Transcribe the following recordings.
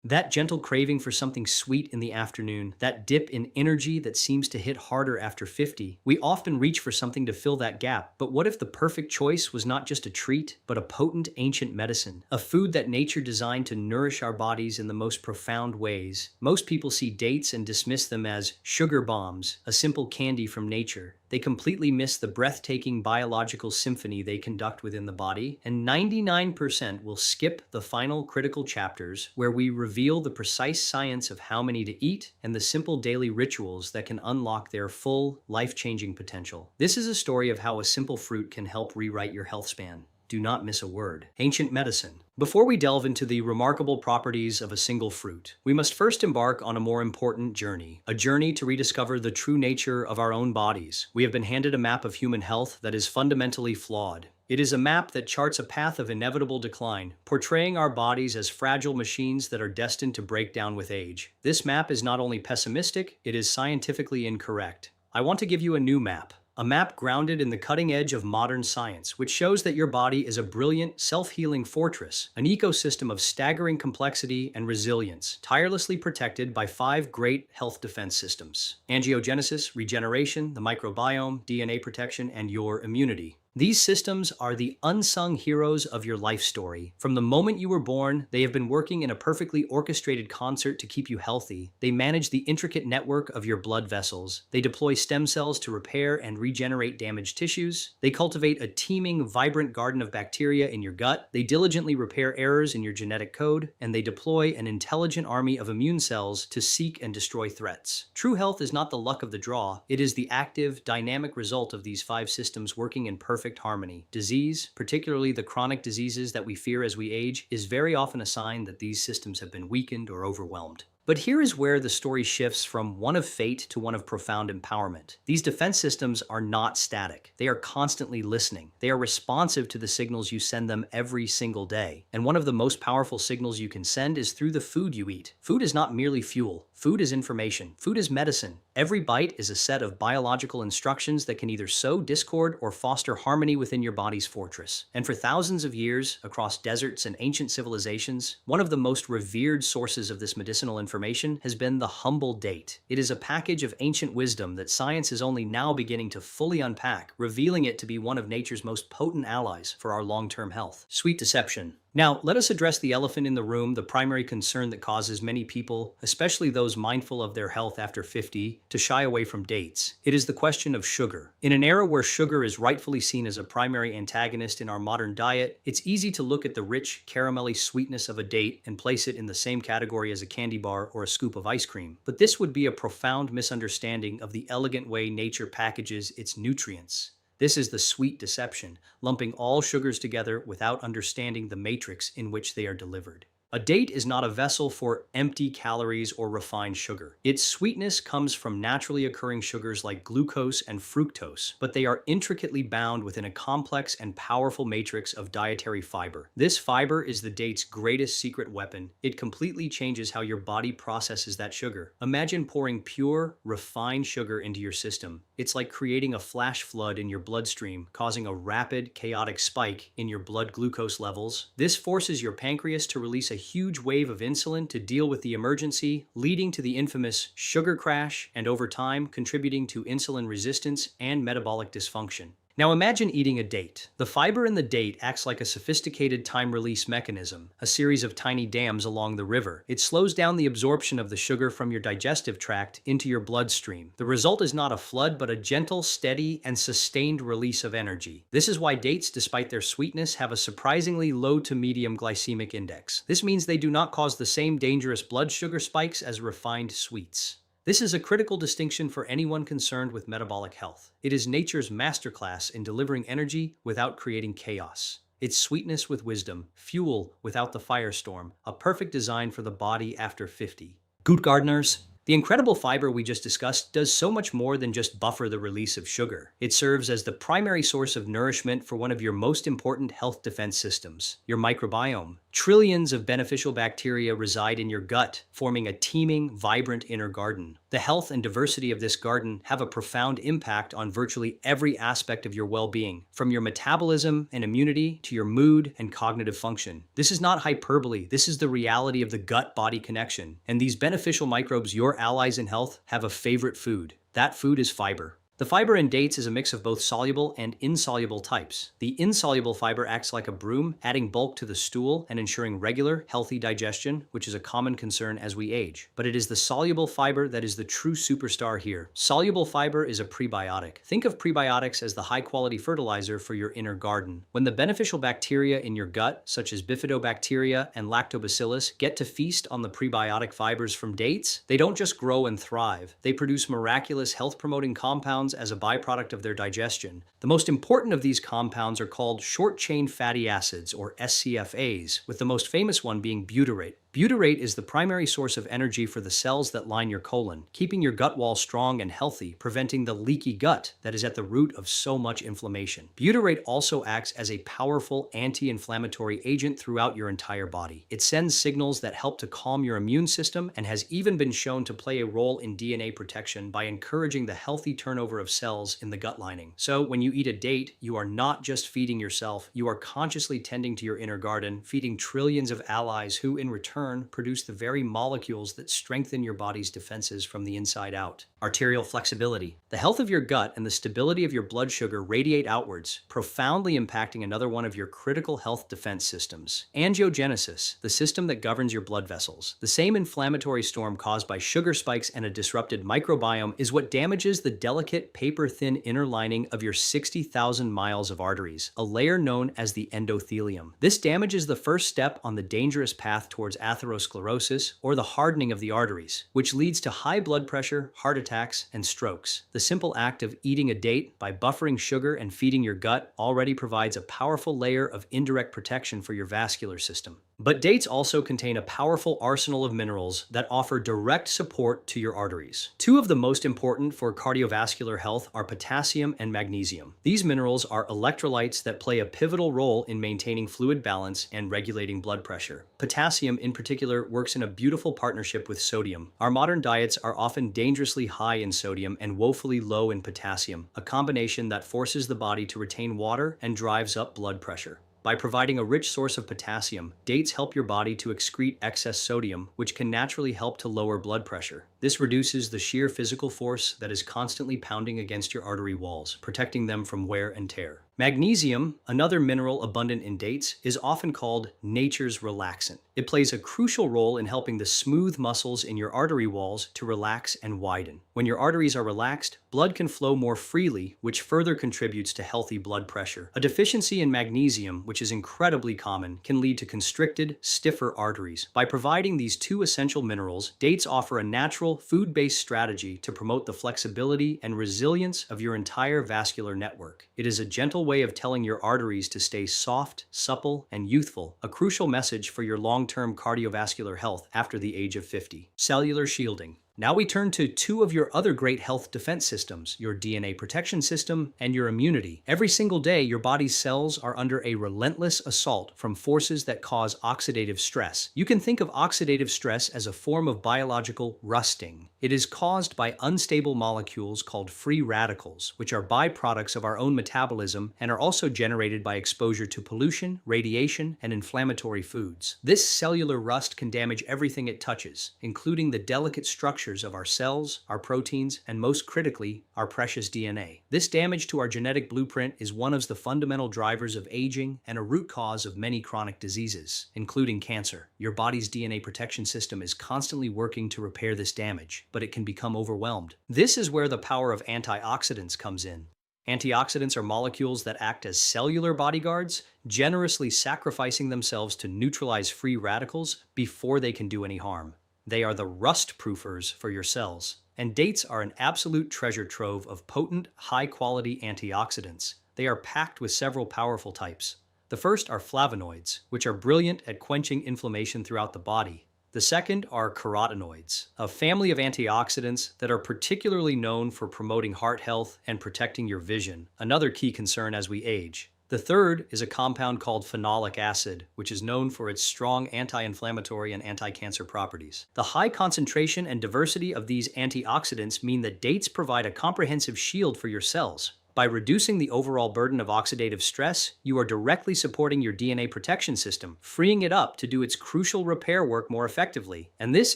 That gentle craving for something sweet in the afternoon, that dip in energy that seems to hit harder after 50, we often reach for something to fill that gap. But what if the perfect choice was not just a treat, but a potent ancient medicine? A food that nature designed to nourish our bodies in the most profound ways. Most people see dates and dismiss them as sugar bombs, a simple candy from nature. They completely miss the breathtaking biological symphony they conduct within the body, and 99% will skip the final critical chapters where we reveal the precise science of how many to eat and the simple daily rituals that can unlock their full, life-changing potential. This is a story of how a simple fruit can help rewrite your health span. Do not miss a word. Ancient medicine. Before we delve into the remarkable properties of a single fruit, we must first embark on a more important journey, a journey to rediscover the true nature of our own bodies. We have been handed a map of human health that is fundamentally flawed. It is a map that charts a path of inevitable decline, portraying our bodies as fragile machines that are destined to break down with age. This map is not only pessimistic, it is scientifically incorrect. I want to give you a new map. A map grounded in the cutting edge of modern science, which shows that your body is a brilliant, self-healing fortress, an ecosystem of staggering complexity and resilience, tirelessly protected by 5 great health defense systems: angiogenesis, regeneration, the microbiome, DNA protection, and your immunity. These systems are the unsung heroes of your life story. From the moment you were born, they have been working in a perfectly orchestrated concert to keep you healthy. They manage the intricate network of your blood vessels. They deploy stem cells to repair and regenerate damaged tissues. They cultivate a teeming, vibrant garden of bacteria in your gut. They diligently repair errors in your genetic code. And they deploy an intelligent army of immune cells to seek and destroy threats. True health is not the luck of the draw. It is the active, dynamic result of these 5 systems working in perfect harmony. Disease, particularly the chronic diseases that we fear as we age, is very often a sign that these systems have been weakened or overwhelmed. But here is where the story shifts from one of fate to one of profound empowerment. These defense systems are not static. They are constantly listening. They are responsive to the signals you send them every single day. And one of the most powerful signals you can send is through the food you eat. Food is not merely fuel. Food is information. Food is medicine. Every bite is a set of biological instructions that can either sow discord or foster harmony within your body's fortress. And for thousands of years, across deserts and ancient civilizations, one of the most revered sources of this medicinal information has been the humble date. It is a package of ancient wisdom that science is only now beginning to fully unpack, revealing it to be one of nature's most potent allies for our long-term health. Sweet deception. Now, let us address the elephant in the room, the primary concern that causes many people, especially those mindful of their health after 50, to shy away from dates. It is the question of sugar. In an era where sugar is rightfully seen as a primary antagonist in our modern diet, it's easy to look at the rich, caramelly sweetness of a date and place it in the same category as a candy bar or a scoop of ice cream. But this would be a profound misunderstanding of the elegant way nature packages its nutrients. This is the sweet deception, lumping all sugars together without understanding the matrix in which they are delivered. A date is not a vessel for empty calories or refined sugar. Its sweetness comes from naturally occurring sugars like glucose and fructose, but they are intricately bound within a complex and powerful matrix of dietary fiber. This fiber is the date's greatest secret weapon. It completely changes how your body processes that sugar. Imagine pouring pure, refined sugar into your system. It's like creating a flash flood in your bloodstream, causing a rapid, chaotic spike in your blood glucose levels. This forces your pancreas to release a huge wave of insulin to deal with the emergency, leading to the infamous sugar crash and over time contributing to insulin resistance and metabolic dysfunction. Now imagine eating a date. The fiber in the date acts like a sophisticated time-release mechanism, a series of tiny dams along the river. It slows down the absorption of the sugar from your digestive tract into your bloodstream. The result is not a flood, but a gentle, steady, and sustained release of energy. This is why dates, despite their sweetness, have a surprisingly low to medium glycemic index. This means they do not cause the same dangerous blood sugar spikes as refined sweets. This is a critical distinction for anyone concerned with metabolic health. It is nature's masterclass in delivering energy without creating chaos. It's sweetness with wisdom, fuel without the firestorm, a perfect design for the body after 50. Good gardeners, The incredible fiber we just discussed does so much more than just buffer the release of sugar. It serves as the primary source of nourishment for one of your most important health defense systems, your microbiome. Trillions of beneficial bacteria reside in your gut, forming a teeming, vibrant inner garden. The health and diversity of this garden have a profound impact on virtually every aspect of your well-being, from your metabolism and immunity to your mood and cognitive function. This is not hyperbole, this is the reality of the gut-body connection. And these beneficial microbes, your allies in health, have a favorite food. That food is fiber. The fiber in dates is a mix of both soluble and insoluble types. The insoluble fiber acts like a broom, adding bulk to the stool and ensuring regular, healthy digestion, which is a common concern as we age. But it is the soluble fiber that is the true superstar here. Soluble fiber is a prebiotic. Think of prebiotics as the high-quality fertilizer for your inner garden. When the beneficial bacteria in your gut, such as bifidobacteria and lactobacillus, get to feast on the prebiotic fibers from dates, they don't just grow and thrive. They produce miraculous health-promoting compounds as a byproduct of their digestion. The most important of these compounds are called short-chain fatty acids, or SCFAs, with the most famous one being butyrate. Butyrate is the primary source of energy for the cells that line your colon, keeping your gut wall strong and healthy, preventing the leaky gut that is at the root of so much inflammation. Butyrate also acts as a powerful anti-inflammatory agent throughout your entire body. It sends signals that help to calm your immune system and has even been shown to play a role in DNA protection by encouraging the healthy turnover of cells in the gut lining. So when you eat a date, you are not just feeding yourself, you are consciously tending to your inner garden, feeding trillions of allies who, in return, produce the very molecules that strengthen your body's defenses from the inside out. Arterial flexibility. The health of your gut and the stability of your blood sugar radiate outwards, profoundly impacting another one of your critical health defense systems. Angiogenesis, the system that governs your blood vessels. The same inflammatory storm caused by sugar spikes and a disrupted microbiome is what damages the delicate, paper-thin inner lining of your 60,000 miles of arteries, a layer known as the endothelium. This damage is the first step on the dangerous path towards atherosclerosis, or the hardening of the arteries, which leads to high blood pressure, heart attacks, and strokes. The simple act of eating a date by buffering sugar and feeding your gut already provides a powerful layer of indirect protection for your vascular system. But dates also contain a powerful arsenal of minerals that offer direct support to your arteries. Two of the most important for cardiovascular health are potassium and magnesium. These minerals are electrolytes that play a pivotal role in maintaining fluid balance and regulating blood pressure. Potassium, in particular, works in a beautiful partnership with sodium. Our modern diets are often dangerously high in sodium and woefully low in potassium, a combination that forces the body to retain water and drives up blood pressure. By providing a rich source of potassium, dates help your body to excrete excess sodium, which can naturally help to lower blood pressure. This reduces the sheer physical force that is constantly pounding against your artery walls, protecting them from wear and tear. Magnesium, another mineral abundant in dates, is often called nature's relaxant. It plays a crucial role in helping the smooth muscles in your artery walls to relax and widen. When your arteries are relaxed, blood can flow more freely, which further contributes to healthy blood pressure. A deficiency in magnesium, which is incredibly common, can lead to constricted, stiffer arteries. By providing these two essential minerals, dates offer a natural, food-based strategy to promote the flexibility and resilience of your entire vascular network. It is a gentle way of telling your arteries to stay soft, supple, and youthful, a crucial message for your long-term cardiovascular health after the age of 50. Cellular shielding. Now we turn to two of your other great health defense systems, your DNA protection system and your immunity. Every single day, your body's cells are under a relentless assault from forces that cause oxidative stress. You can think of oxidative stress as a form of biological rusting. It is caused by unstable molecules called free radicals, which are byproducts of our own metabolism and are also generated by exposure to pollution, radiation, and inflammatory foods. This cellular rust can damage everything it touches, including the delicate structure of our cells, our proteins, and most critically, our precious DNA. This damage to our genetic blueprint is one of the fundamental drivers of aging and a root cause of many chronic diseases, including cancer. Your body's DNA protection system is constantly working to repair this damage, but it can become overwhelmed. This is where the power of antioxidants comes in. Antioxidants are molecules that act as cellular bodyguards, generously sacrificing themselves to neutralize free radicals before they can do any harm. They are the rust-proofers for your cells. And dates are an absolute treasure trove of potent, high-quality antioxidants. They are packed with several powerful types. The first are flavonoids, which are brilliant at quenching inflammation throughout the body. The second are carotenoids, a family of antioxidants that are particularly known for promoting heart health and protecting your vision, another key concern as we age. The third is a compound called phenolic acid, which is known for its strong anti-inflammatory and anti-cancer properties. The high concentration and diversity of these antioxidants mean that dates provide a comprehensive shield for your cells. By reducing the overall burden of oxidative stress, you are directly supporting your DNA protection system, freeing it up to do its crucial repair work more effectively. And this,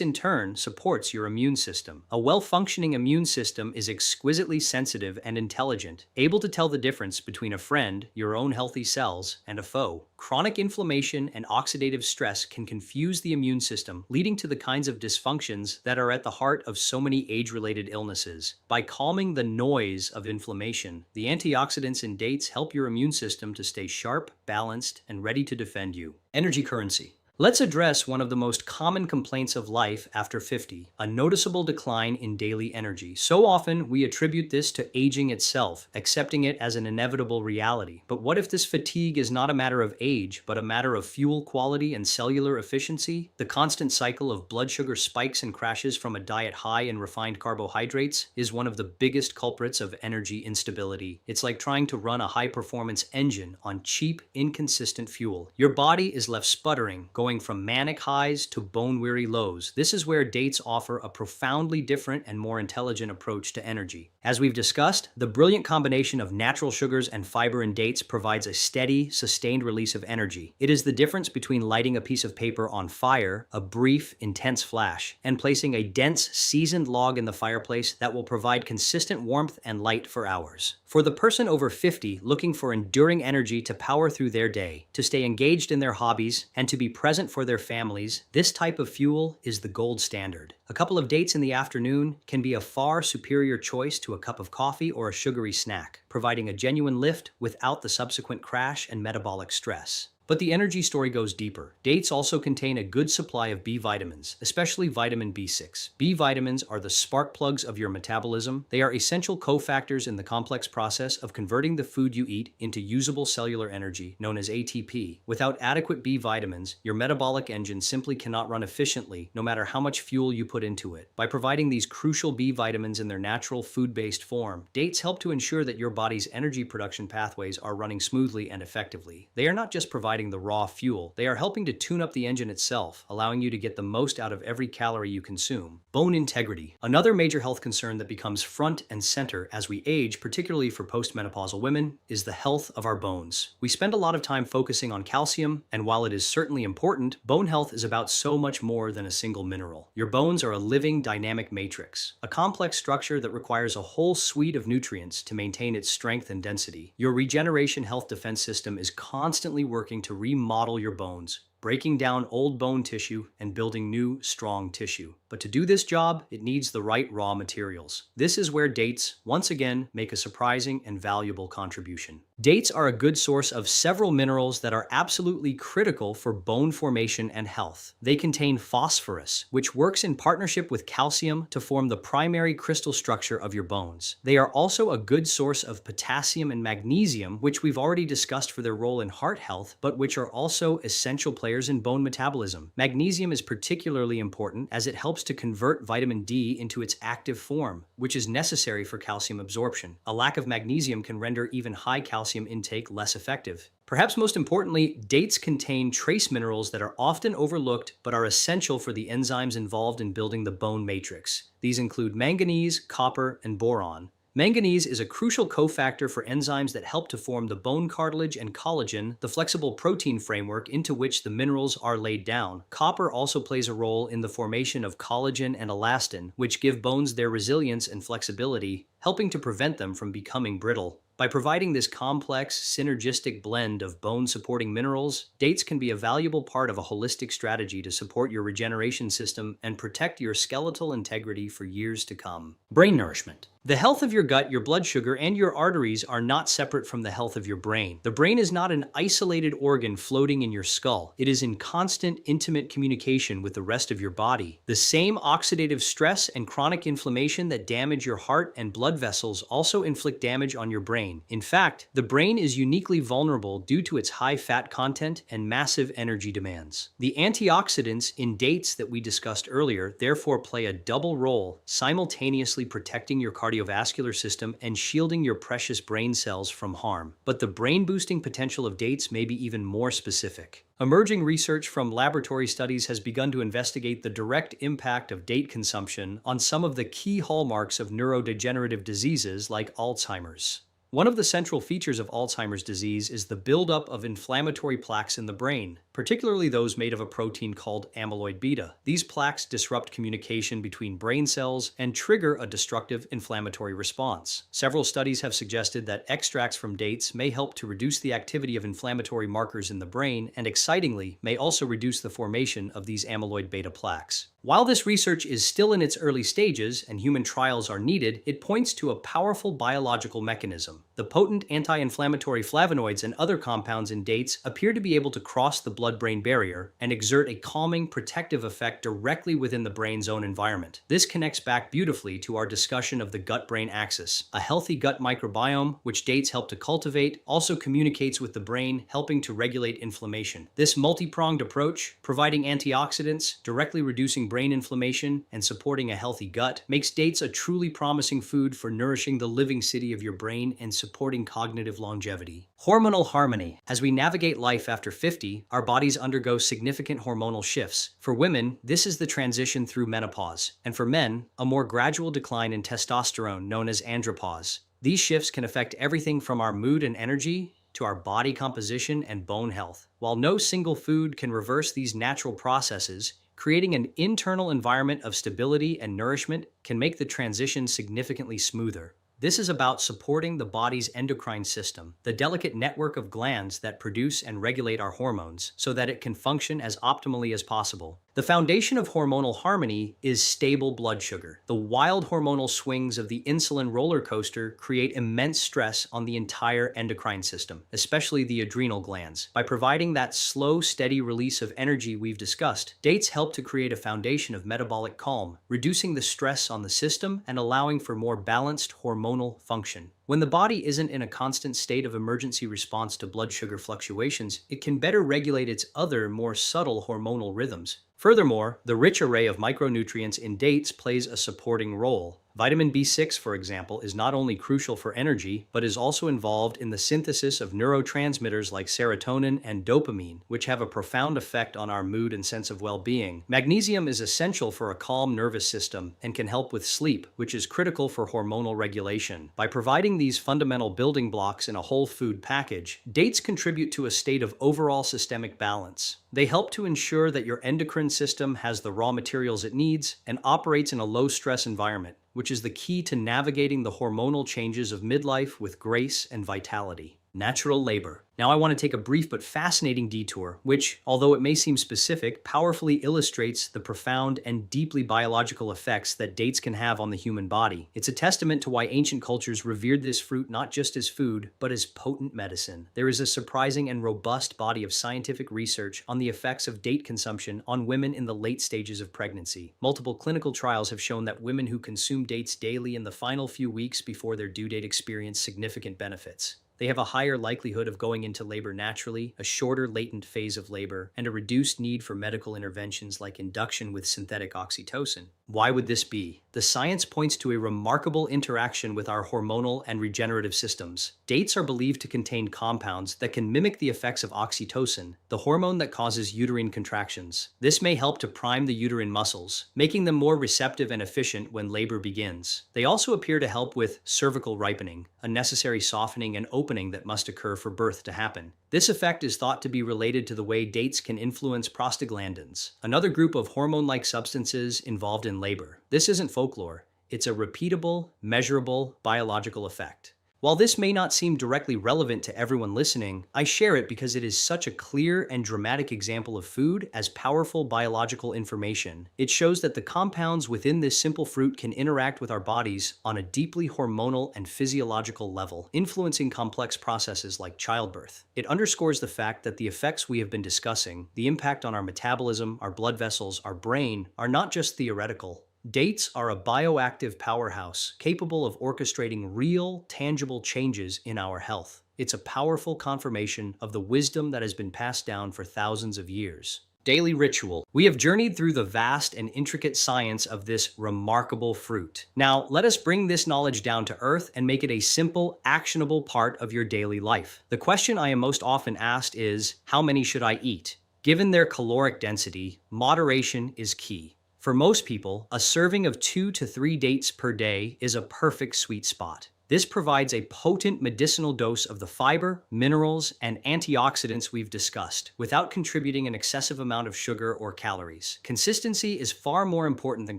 in turn, supports your immune system. A well-functioning immune system is exquisitely sensitive and intelligent, able to tell the difference between a friend, your own healthy cells, and a foe. Chronic inflammation and oxidative stress can confuse the immune system, leading to the kinds of dysfunctions that are at the heart of so many age-related illnesses. By calming the noise of inflammation, the antioxidants in dates help your immune system to stay sharp, balanced, and ready to defend you. Energy currency. Let's address one of the most common complaints of life after 50, a noticeable decline in daily energy. So often, we attribute this to aging itself, accepting it as an inevitable reality. But what if this fatigue is not a matter of age, but a matter of fuel quality and cellular efficiency? The constant cycle of blood sugar spikes and crashes from a diet high in refined carbohydrates is one of the biggest culprits of energy instability. It's like trying to run a high-performance engine on cheap, inconsistent fuel. Your body is left sputtering, going from manic highs to bone-weary lows. This is where dates offer a profoundly different and more intelligent approach to energy. As we've discussed, the brilliant combination of natural sugars and fiber in dates provides a steady, sustained release of energy. It is the difference between lighting a piece of paper on fire, a brief, intense flash, and placing a dense, seasoned log in the fireplace that will provide consistent warmth and light for hours. For the person over 50 looking for enduring energy to power through their day, to stay engaged in their hobbies, and to be present for their families, this type of fuel is the gold standard. A couple of dates in the afternoon can be a far superior choice to a cup of coffee or a sugary snack, providing a genuine lift without the subsequent crash and metabolic stress. But the energy story goes deeper. Dates also contain a good supply of B vitamins, especially vitamin B6. B vitamins are the spark plugs of your metabolism. They are essential cofactors in the complex process of converting the food you eat into usable cellular energy, known as ATP. Without adequate B vitamins, your metabolic engine simply cannot run efficiently, no matter how much fuel you put into it. By providing these crucial B vitamins in their natural food-based form, dates help to ensure that your body's energy production pathways are running smoothly and effectively. They are not just providing the raw fuel, they are helping to tune up the engine itself, allowing you to get the most out of every calorie you consume. Bone integrity. Another major health concern that becomes front and center as we age, particularly for postmenopausal women, is the health of our bones. We spend a lot of time focusing on calcium, and while it is certainly important, bone health is about so much more than a single mineral. Your bones are a living, dynamic matrix, a complex structure that requires a whole suite of nutrients to maintain its strength and density. Your regeneration health defense system is constantly working to remodel your bones, breaking down old bone tissue and building new, strong tissue. But to do this job, it needs the right raw materials. This is where dates, once again, make a surprising and valuable contribution. Dates are a good source of several minerals that are absolutely critical for bone formation and health. They contain phosphorus, which works in partnership with calcium to form the primary crystal structure of your bones. They are also a good source of potassium and magnesium, which we've already discussed for their role in heart health, but which are also essential players in bone metabolism. Magnesium is particularly important as it helps to convert vitamin D into its active form, which is necessary for calcium absorption. A lack of magnesium can render even high calcium intake less effective. Perhaps most importantly, dates contain trace minerals that are often overlooked but are essential for the enzymes involved in building the bone matrix. These include manganese, copper, and boron. Manganese is a crucial cofactor for enzymes that help to form the bone cartilage and collagen, the flexible protein framework into which the minerals are laid down. Copper also plays a role in the formation of collagen and elastin, which give bones their resilience and flexibility, helping to prevent them from becoming brittle. By providing this complex, synergistic blend of bone-supporting minerals, dates can be a valuable part of a holistic strategy to support your regeneration system and protect your skeletal integrity for years to come. Brain nourishment. The health of your gut, your blood sugar, and your arteries are not separate from the health of your brain. The brain is not an isolated organ floating in your skull. It is in constant, intimate communication with the rest of your body. The same oxidative stress and chronic inflammation that damage your heart and blood vessels also inflict damage on your brain. In fact, the brain is uniquely vulnerable due to its high fat content and massive energy demands. The antioxidants in dates that we discussed earlier therefore play a double role, simultaneously protecting your cardiovascular system and shielding your precious brain cells from harm. But the brain-boosting potential of dates may be even more specific. Emerging research from laboratory studies has begun to investigate the direct impact of date consumption on some of the key hallmarks of neurodegenerative diseases like Alzheimer's. One of the central features of Alzheimer's disease is the buildup of inflammatory plaques in the brain, particularly those made of a protein called amyloid beta. These plaques disrupt communication between brain cells and trigger a destructive inflammatory response. Several studies have suggested that extracts from dates may help to reduce the activity of inflammatory markers in the brain and, excitingly, may also reduce the formation of these amyloid beta plaques. While this research is still in its early stages and human trials are needed, it points to a powerful biological mechanism. The potent anti-inflammatory flavonoids and other compounds in dates appear to be able to cross the blood-brain barrier and exert a calming, protective effect directly within the brain's own environment. This connects back beautifully to our discussion of the gut-brain axis. A healthy gut microbiome, which dates help to cultivate, also communicates with the brain, helping to regulate inflammation. This multi-pronged approach, providing antioxidants, directly reducing brain inflammation, and supporting a healthy gut, makes dates a truly promising food for nourishing the living city of your brain and supporting cognitive longevity. Hormonal harmony. As we navigate life after 50, our bodies undergo significant hormonal shifts. For women, this is the transition through menopause, and for men, a more gradual decline in testosterone known as andropause. These shifts can affect everything from our mood and energy to our body composition and bone health. While no single food can reverse these natural processes, creating an internal environment of stability and nourishment can make the transition significantly smoother. This is about supporting the body's endocrine system, the delicate network of glands that produce and regulate our hormones, so that it can function as optimally as possible. The foundation of hormonal harmony is stable blood sugar. The wild hormonal swings of the insulin roller coaster create immense stress on the entire endocrine system, especially the adrenal glands. By providing that slow, steady release of energy we've discussed, dates help to create a foundation of metabolic calm, reducing the stress on the system and allowing for more balanced hormonal function. When the body isn't in a constant state of emergency response to blood sugar fluctuations, it can better regulate its other, more subtle hormonal rhythms. Furthermore, the rich array of micronutrients in dates plays a supporting role. Vitamin B6, for example, is not only crucial for energy, but is also involved in the synthesis of neurotransmitters like serotonin and dopamine, which have a profound effect on our mood and sense of well-being. Magnesium is essential for a calm nervous system and can help with sleep, which is critical for hormonal regulation. By providing these fundamental building blocks in a whole food package, dates contribute to a state of overall systemic balance. They help to ensure that your endocrine system has the raw materials it needs and operates in a low-stress environment, which is the key to navigating the hormonal changes of midlife with grace and vitality. Natural labor. Now I want to take a brief but fascinating detour, which, although it may seem specific, powerfully illustrates the profound and deeply biological effects that dates can have on the human body. It's a testament to why ancient cultures revered this fruit not just as food, but as potent medicine. There is a surprising and robust body of scientific research on the effects of date consumption on women in the late stages of pregnancy. Multiple clinical trials have shown that women who consume dates daily in the final few weeks before their due date experience significant benefits. They have a higher likelihood of going into labor naturally, a shorter latent phase of labor, and a reduced need for medical interventions like induction with synthetic oxytocin. Why would this be? The science points to a remarkable interaction with our hormonal and regenerative systems. Dates are believed to contain compounds that can mimic the effects of oxytocin, the hormone that causes uterine contractions. This may help to prime the uterine muscles, making them more receptive and efficient when labor begins. They also appear to help with cervical ripening, a necessary softening and opening that must occur for birth to happen. This effect is thought to be related to the way dates can influence prostaglandins, another group of hormone-like substances involved in labor. This isn't folklore. It's a repeatable, measurable biological effect. While this may not seem directly relevant to everyone listening, I share it because it is such a clear and dramatic example of food as powerful biological information. It shows that the compounds within this simple fruit can interact with our bodies on a deeply hormonal and physiological level, influencing complex processes like childbirth. It underscores the fact that the effects we have been discussing, the impact on our metabolism, our blood vessels, our brain, are not just theoretical. Dates are a bioactive powerhouse capable of orchestrating real, tangible changes in our health. It's a powerful confirmation of the wisdom that has been passed down for thousands of years. Daily ritual. We have journeyed through the vast and intricate science of this remarkable fruit. Now, let us bring this knowledge down to earth and make it a simple, actionable part of your daily life. The question I am most often asked is, how many should I eat? Given their caloric density, moderation is key. For most people, a serving of 2 to 3 dates per day is a perfect sweet spot. This provides a potent medicinal dose of the fiber, minerals, and antioxidants we've discussed, without contributing an excessive amount of sugar or calories. Consistency is far more important than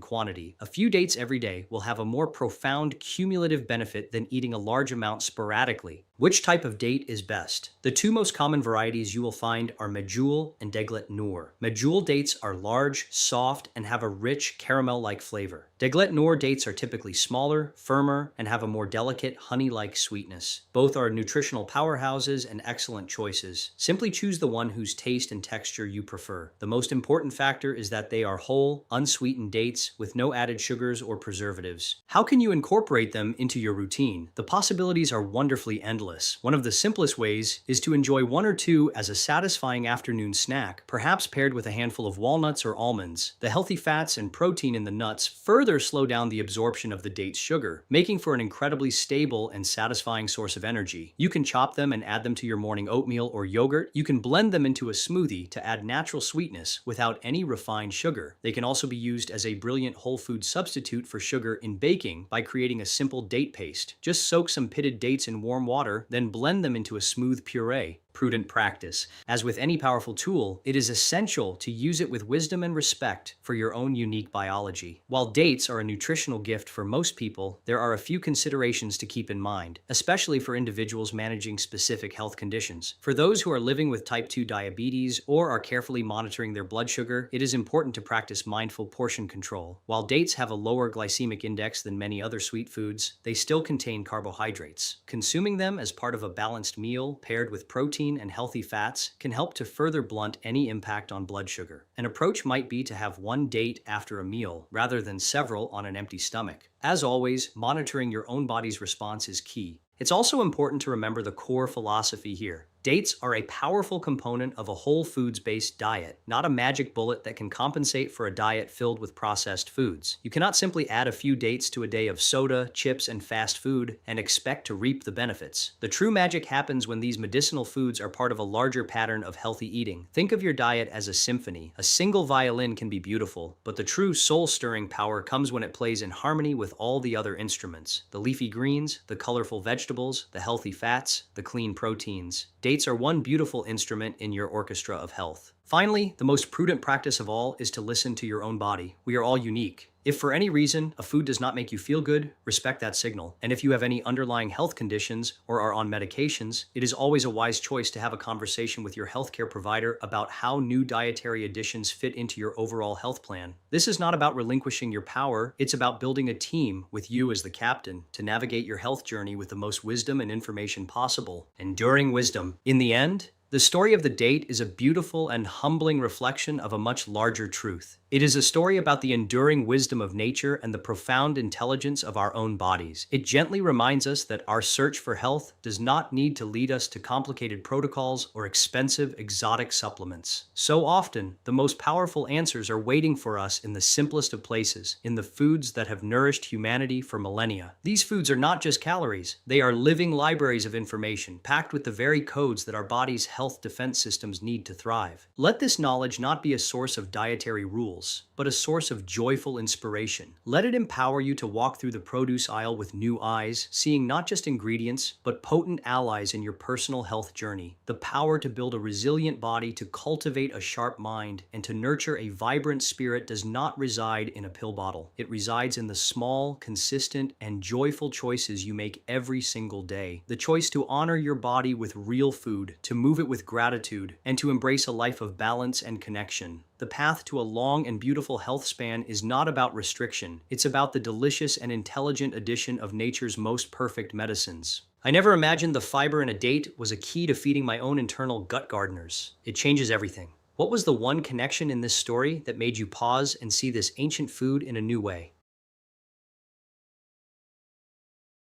quantity. A few dates every day will have a more profound cumulative benefit than eating a large amount sporadically. Which type of date is best? The two most common varieties you will find are medjool and deglet noor. Medjool dates are large, soft, and have a rich caramel-like flavor. Deglet noor dates are typically smaller, firmer, and have a more delicate, honey-like sweetness. Both are nutritional powerhouses and excellent choices. Simply choose the one whose taste and texture you prefer. The most important factor is that they are whole, unsweetened dates with no added sugars or preservatives. How can you incorporate them into your routine? The possibilities are wonderfully endless. One of the simplest ways is to enjoy 1 or 2 as a satisfying afternoon snack, perhaps paired with a handful of walnuts or almonds. The healthy fats and protein in the nuts further slow down the absorption of the date's sugar, making for an incredibly stable and satisfying source of energy. You can chop them and add them to your morning oatmeal or yogurt. You can blend them into a smoothie to add natural sweetness without any refined sugar. They can also be used as a brilliant whole food substitute for sugar in baking by creating a simple date paste. Just soak some pitted dates in warm water, then blend them into a smooth puree. Prudent practice. As with any powerful tool, it is essential to use it with wisdom and respect for your own unique biology. While dates are a nutritional gift for most people, there are a few considerations to keep in mind, especially for individuals managing specific health conditions. For those who are living with type 2 diabetes or are carefully monitoring their blood sugar, it is important to practice mindful portion control. While dates have a lower glycemic index than many other sweet foods, they still contain carbohydrates. Consuming them as part of a balanced meal paired with protein and healthy fats can help to further blunt any impact on blood sugar. An approach might be to have 1 date after a meal, rather than several on an empty stomach. As always, monitoring your own body's response is key. It's also important to remember the core philosophy here. Dates are a powerful component of a whole foods-based diet, not a magic bullet that can compensate for a diet filled with processed foods. You cannot simply add a few dates to a day of soda, chips, and fast food and expect to reap the benefits. The true magic happens when these medicinal foods are part of a larger pattern of healthy eating. Think of your diet as a symphony. A single violin can be beautiful, but the true soul-stirring power comes when it plays in harmony with all the other instruments: the leafy greens, the colorful vegetables, the healthy fats, the clean proteins. Dates are one beautiful instrument in your orchestra of health. Finally, the most prudent practice of all is to listen to your own body. We are all unique. If for any reason a food does not make you feel good, respect that signal. And if you have any underlying health conditions or are on medications, it is always a wise choice to have a conversation with your healthcare provider about how new dietary additions fit into your overall health plan. This is not about relinquishing your power, it's about building a team with you as the captain to navigate your health journey with the most wisdom and information possible. Enduring wisdom. In the end, the story of the date is a beautiful and humbling reflection of a much larger truth. It is a story about the enduring wisdom of nature and the profound intelligence of our own bodies. It gently reminds us that our search for health does not need to lead us to complicated protocols or expensive, exotic supplements. So often, the most powerful answers are waiting for us in the simplest of places, in the foods that have nourished humanity for millennia. These foods are not just calories. They are living libraries of information, packed with the very codes that our bodies health defense systems need to thrive. Let this knowledge not be a source of dietary rules, but a source of joyful inspiration. Let it empower you to walk through the produce aisle with new eyes, seeing not just ingredients, but potent allies in your personal health journey. The power to build a resilient body, to cultivate a sharp mind, and to nurture a vibrant spirit does not reside in a pill bottle. It resides in the small, consistent, and joyful choices you make every single day. The choice to honor your body with real food, to move it with gratitude, and to embrace a life of balance and connection. The path to a long and beautiful health span is not about restriction. It's about the delicious and intelligent addition of nature's most perfect medicines. I never imagined the fiber in a date was a key to feeding my own internal gut gardeners. It changes everything. What was the one connection in this story that made you pause and see this ancient food in a new way?